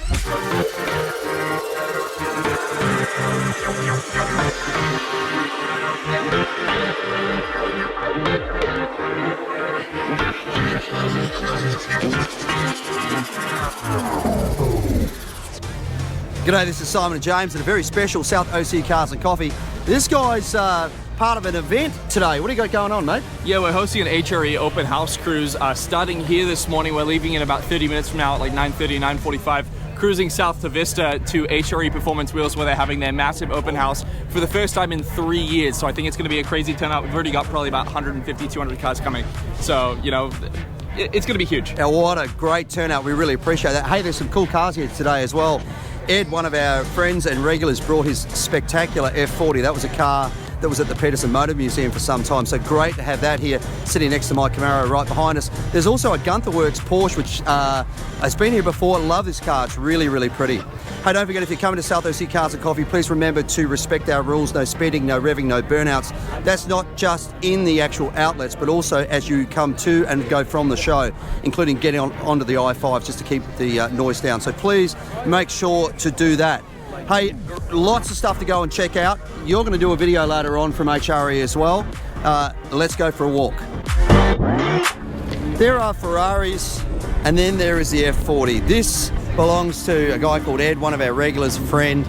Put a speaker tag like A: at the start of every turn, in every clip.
A: G'day, this is Simon and James at a very special South OC Cars and Coffee. This guy's part of an event today. What do you got going on, mate?
B: Yeah, we're hosting an HRE open house cruise starting here this morning. We're leaving in about 30 minutes from now at like 9:30, 9:45, cruising south to Vista to HRE Performance Wheels where they're having their massive open house for the first time in 3 years. So I think it's going to be a crazy turnout. We've already got probably about 150, 200 cars coming. So, you know, it's going to be huge.
A: Now, what a great turnout. We really appreciate that. Hey, there's some cool cars here today as well. Ed, one of our friends and regulars, brought his spectacular F40. That was a car that was at the Peterson Motor Museum for some time. So great to have that here sitting next to my Camaro right behind us. There's also a Gunther Werks Porsche, which has been here before. Love this car. It's really, really pretty. Hey, don't forget, if you're coming to South OC Cars and Coffee, please remember to respect our rules. No speeding, no revving, no burnouts. That's not just in the actual outlets, but also as you come to and go from the show, including getting onto the I-5 just to keep the noise down. So please make sure to do that. Hey, lots of stuff to go and check out. You're going to do a video later on from HRE as well. Let's go for a walk. There are Ferraris, and then there is the F40. This belongs to a guy called Ed, one of our regulars, friend.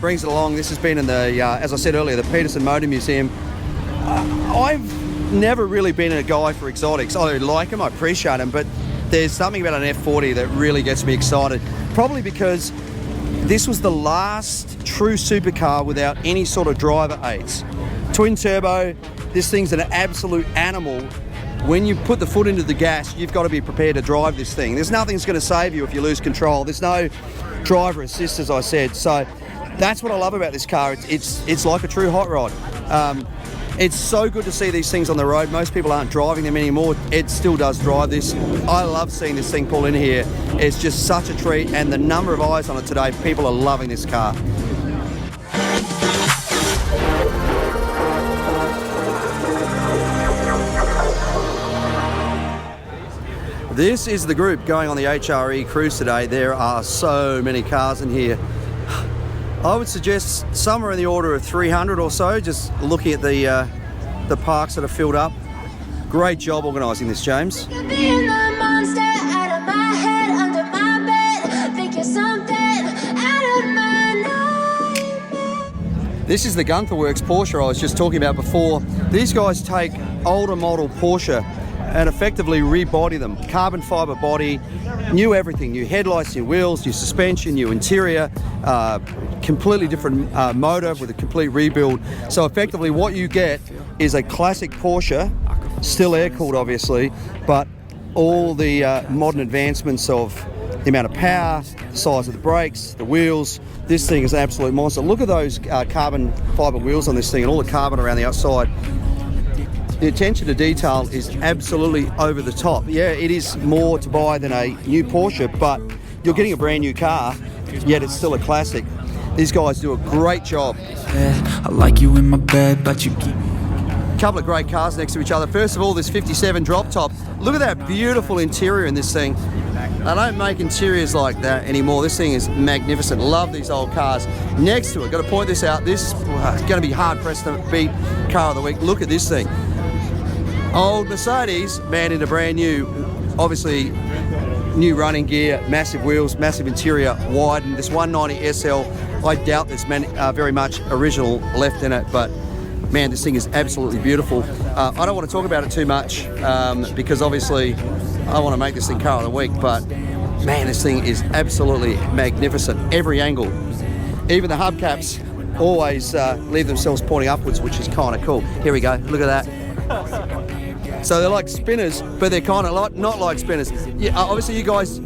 A: Brings it along. This has been in the, as I said earlier, the Peterson Motor Museum. I've never really been a guy for exotics. I like them, I appreciate them, but there's something about an F40 that really gets me excited. Probably because this was the last true supercar without any sort of driver aids. Twin turbo, this thing's an absolute animal. When you put the foot into the gas, you've got to be prepared to drive this thing. There's nothing that's going to save you if you lose control. There's no driver assist, as I said. So that's what I love about this car. It's like a true hot rod. It's so good to see these things on the road. Most people aren't driving them anymore. Ed still does drive this. I love seeing this thing pull in here. It's just such a treat, and the number of eyes on it today, people are loving this car. This is the group going on the HRE cruise today. There are so many cars in here. I would suggest somewhere in the order of 300 or so, just looking at the parks that are filled up. Great job organising this, James. This is the Gunther Werks Porsche I was just talking about before. These guys take older model Porsche and effectively rebody them. Carbon fibre body, new everything, new headlights, new wheels, new suspension, new interior, completely different motor with a complete rebuild. So effectively what you get is a classic Porsche, still air-cooled obviously, but all the modern advancements of the amount of power, the size of the brakes, the wheels. This thing is an absolute monster. Look at those carbon fibre wheels on this thing and all the carbon around the outside. The attention to detail is absolutely over the top. Yeah, it is more to buy than a new Porsche, but you're getting a brand new car, yet it's still a classic. These guys do a great job.
C: I like you in my bed, but you keep...
A: Couple of great cars next to each other. First of all, this 57 drop top. Look at that beautiful interior in this thing. They don't make interiors like that anymore. This thing is magnificent. Love these old cars. Next to it, got to point this out, this is going to be hard pressed to beat car of the week. Look at this thing. Old Mercedes, man, into brand new, obviously new running gear, massive wheels, massive interior, widened. This 190 SL, I doubt there's very much original left in it, but man, this thing is absolutely beautiful. I don't want to talk about it too much because obviously I want to make this thing car of the week, but man, this thing is absolutely magnificent. Every angle, even the hubcaps always leave themselves pointing upwards, which is kind of cool. Here we go, look at that. So they're like spinners, but they're kind of not like spinners. Yeah, obviously you guys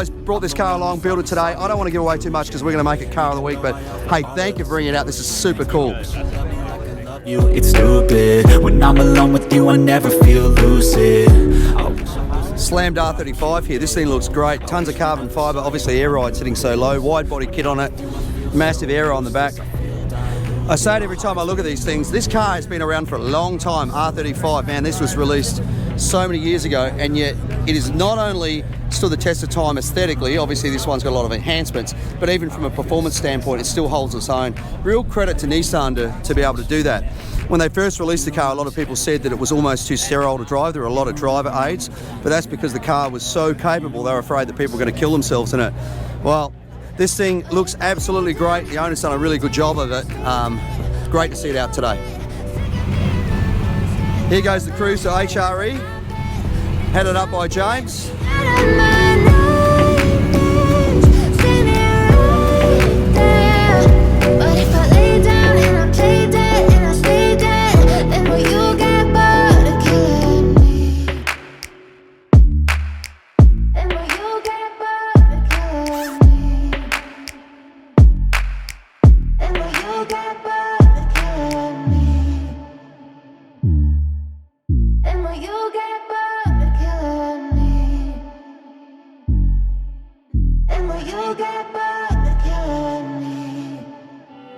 A: brought this car along, built it today. I don't want to give away too much because we're going to make it car of the week, but hey, thank you for bringing it out. This is super cool.
C: It's stupid. When I'm alone with you, I never feel lucid.
A: Slammed R35 here. This thing looks great. Tons of carbon fibre, obviously air ride sitting so low. Wide body kit on it, massive aero on the back. I say it every time I look at these things, this car has been around for a long time, R35, man, this was released so many years ago, and yet it is not only stood the test of time aesthetically. Obviously this one's got a lot of enhancements, but even from a performance standpoint it still holds its own. Real credit to Nissan to be able to do that. When they first released the car, a lot of people said that it was almost too sterile to drive. There were a lot of driver aids, but that's because the car was so capable they were afraid that people were going to kill themselves in it. Well, this thing looks absolutely great. The owner's done a really good job of it. Great to see it out today. Here goes the cruise to HRE, headed up by James.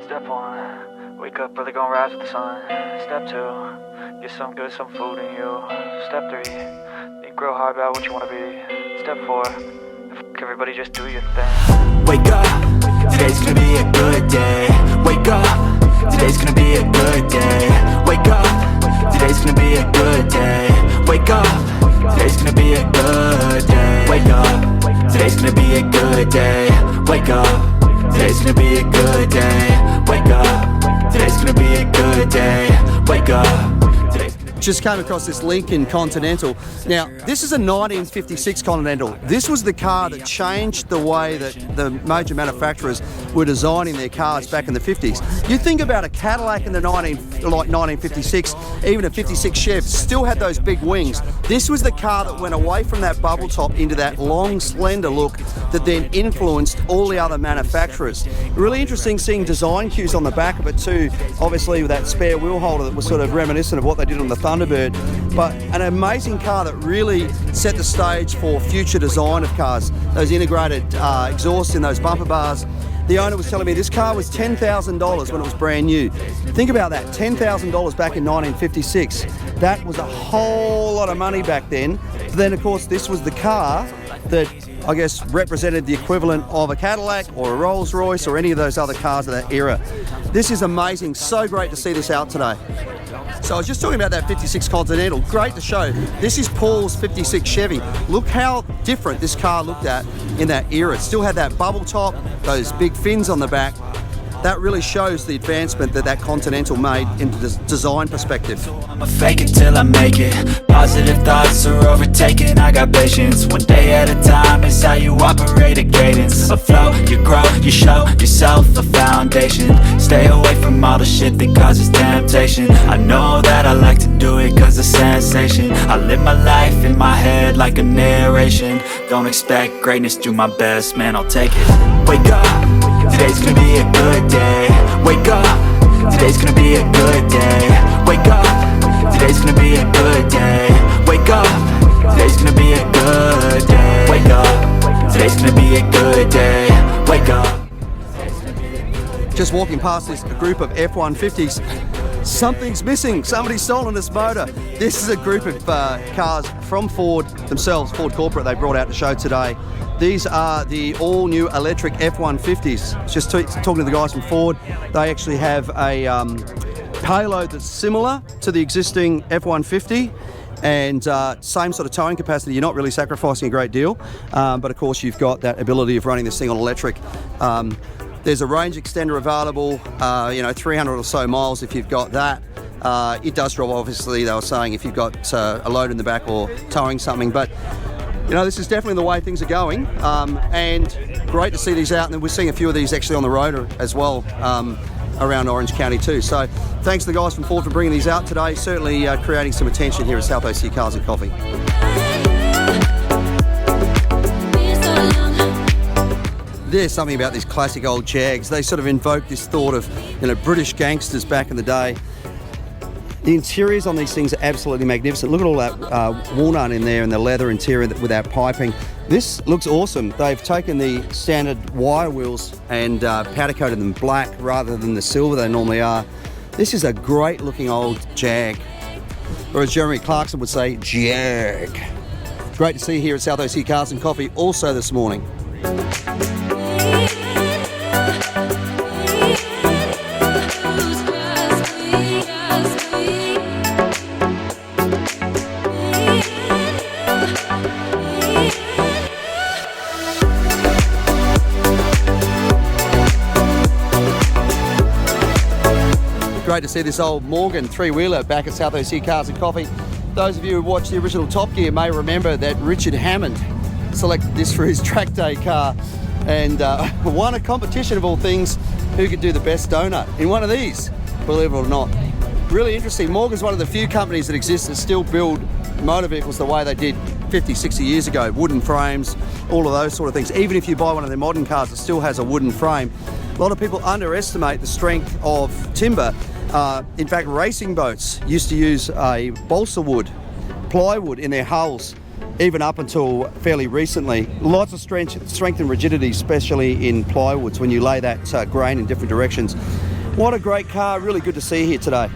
D: Step 1, wake up early, gonna rise with the sun. Step 2, get some good, some food in you. Step 3, think real hard about what you wanna be. Step 4, everybody just do your thing.
C: Wake up, today's gonna be a good day. Wake up, today's gonna be a good day. Wake up, today's gonna be a good day. Wake up, today's gonna be a good day. Wake up, today's gonna be a good day. Wake up, today's gonna be a good day. Wake up, today's gonna be a good day. Wake up, today's
A: Just came across this Lincoln Continental. Now, this is a 1956 Continental. This was the car that changed the way that the major manufacturers were designing their cars back in the 50s. You think about a Cadillac in the 1956, even a 56 Chev, still had those big wings. This was the car that went away from that bubble top into that long, slender look that then influenced all the other manufacturers. Really interesting seeing design cues on the back of it too, obviously with that spare wheel holder that was sort of reminiscent of what they did on the Thunderbird, but an amazing car that really set the stage for future design of cars. Those integrated exhausts in those bumper bars. The owner was telling me this car was $10,000 when it was brand new. Think about that, $10,000 back in 1956. That was a whole lot of money back then. But then of course this was the car that I guess represented the equivalent of a Cadillac or a Rolls Royce or any of those other cars of that era. This is amazing, so great to see this out today. So I was just talking about that 56 Continental, great to show. This is Paul's 56 Chevy. Look how different this car looked at in that era. It still had that bubble top, those big fins on the back. That really shows the advancement that that Continental made in the design perspective.
C: I'ma fake it till I make it. Positive thoughts are overtaken, I got patience. One day at a time is how you operate a cadence. A flow, you grow, you show yourself a foundation. Stay away from all the shit that causes temptation. I know that I like to do it cause it's sensation. I live my life in my head like a narration. Don't expect greatness, do my best, man, I'll take it. Wake up, today's gonna be a good day. Wake up, today's gonna be a good day. Wake up, today's gonna be a good day. Wake up, today's gonna be a good day. Wake up, today's gonna be a good day. Wake up.
A: Just walking past this group of F-150s, something's missing, somebody's stolen this motor. This is a group of cars from Ford themselves, Ford Corporate, they brought out to show today. These are the all-new electric F-150s. Just talking to the guys from Ford, they actually have a payload that's similar to the existing F-150 and same sort of towing capacity. You're not really sacrificing a great deal, but of course you've got that ability of running this thing on electric. There's a range extender available, 300 or so miles if you've got that. It does drop, obviously, they were saying, if you've got a load in the back or towing something, but this is definitely the way things are going, and great to see these out, and we're seeing a few of these actually on the road as well around Orange County too. So thanks to the guys from Ford for bringing these out today, certainly creating some attention here at South OC Cars and Coffee. There's something about these classic old Jags. They sort of invoke this thought of British gangsters back in the day. The interiors on these things are absolutely magnificent. Look at all that walnut in there and the leather interior with that piping. This looks awesome. They've taken the standard wire wheels and powder coated them black rather than the silver they normally are. This is a great looking old Jag. Or as Jeremy Clarkson would say, Jag. Great to see you here at South OC Cars and Coffee also this morning. Great to see this old Morgan three-wheeler back at South OC Cars and Coffee. Those of you who watched the original Top Gear may remember that Richard Hammond selected this for his track day car and won a competition of all things, who could do the best donut in one of these, believe it or not. Really interesting. Morgan's one of the few companies that exists that still build motor vehicles the way they did 50, 60 years ago. Wooden frames, all of those sort of things. Even if you buy one of their modern cars, it still has a wooden frame. A lot of people underestimate the strength of timber. In fact, racing boats used to use a balsa wood, plywood in their hulls, even up until fairly recently. Lots of strength and rigidity, especially in plywoods when you lay that grain in different directions. What a great car. Really good to see you here today.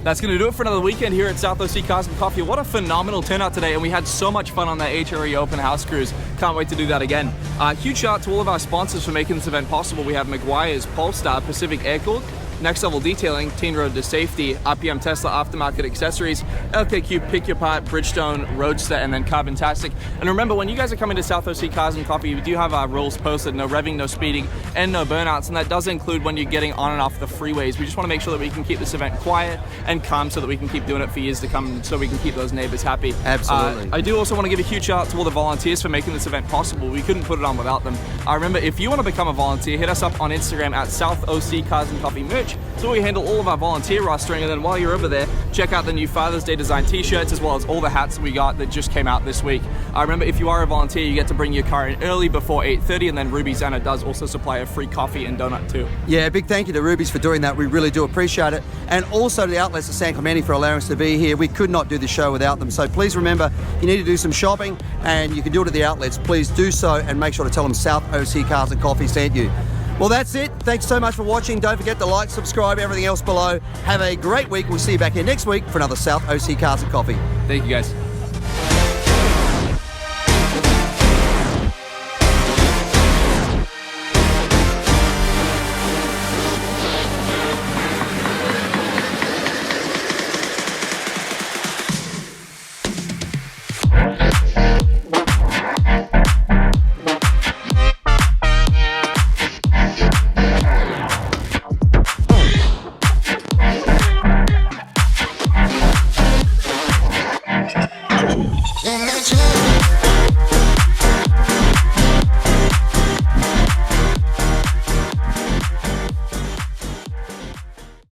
B: That's going to do it for another weekend here at South OC Cars and Coffee. What a phenomenal turnout today, and we had so much fun on that HRE Open House Cruise. Can't wait to do that again. Huge shout out to all of our sponsors for making this event possible. We have McGuire's, Polestar, Pacific Air Cooled, Next Level Detailing, Teen Road to Safety, RPM Tesla Aftermarket Accessories, LKQ Pick Your Part, Bridgestone, Roadster, and then Carbontastic. And remember, when you guys are coming to South OC Cars and Coffee, we do have our rules posted: no revving, no speeding, and no burnouts. And that does include when you're getting on and off the freeways. We just want to make sure that we can keep this event quiet and calm so that we can keep doing it for years to come, so we can keep those neighbors happy.
A: Absolutely.
B: I do also want to give a huge shout out to all the volunteers for making this event possible. We couldn't put it on without them. Remember, if you want to become a volunteer, hit us up on Instagram at South OC Cars and Coffee Merch. So we handle all of our volunteer rostering, and then while you're over there, check out the new Father's Day design t-shirts, as well as all the hats that we got that just came out this week. Remember, if you are a volunteer, you get to bring your car in early before 8:30, and then Ruby's Anna does also supply a free coffee and donut too.
A: Yeah, big thank you to Ruby's for doing that. We really do appreciate it. And also to the outlets of San Clemente for allowing us to be here. We could not do this show without them. So please remember, you need to do some shopping, and you can do it at the outlets. Please do so, and make sure to tell them South OC Cars and Coffee sent you. Well, that's it. Thanks so much for watching. Don't forget to like, subscribe, everything else below. Have a great week. We'll see you back here next week for another South OC Cars and Coffee.
B: Thank you, guys.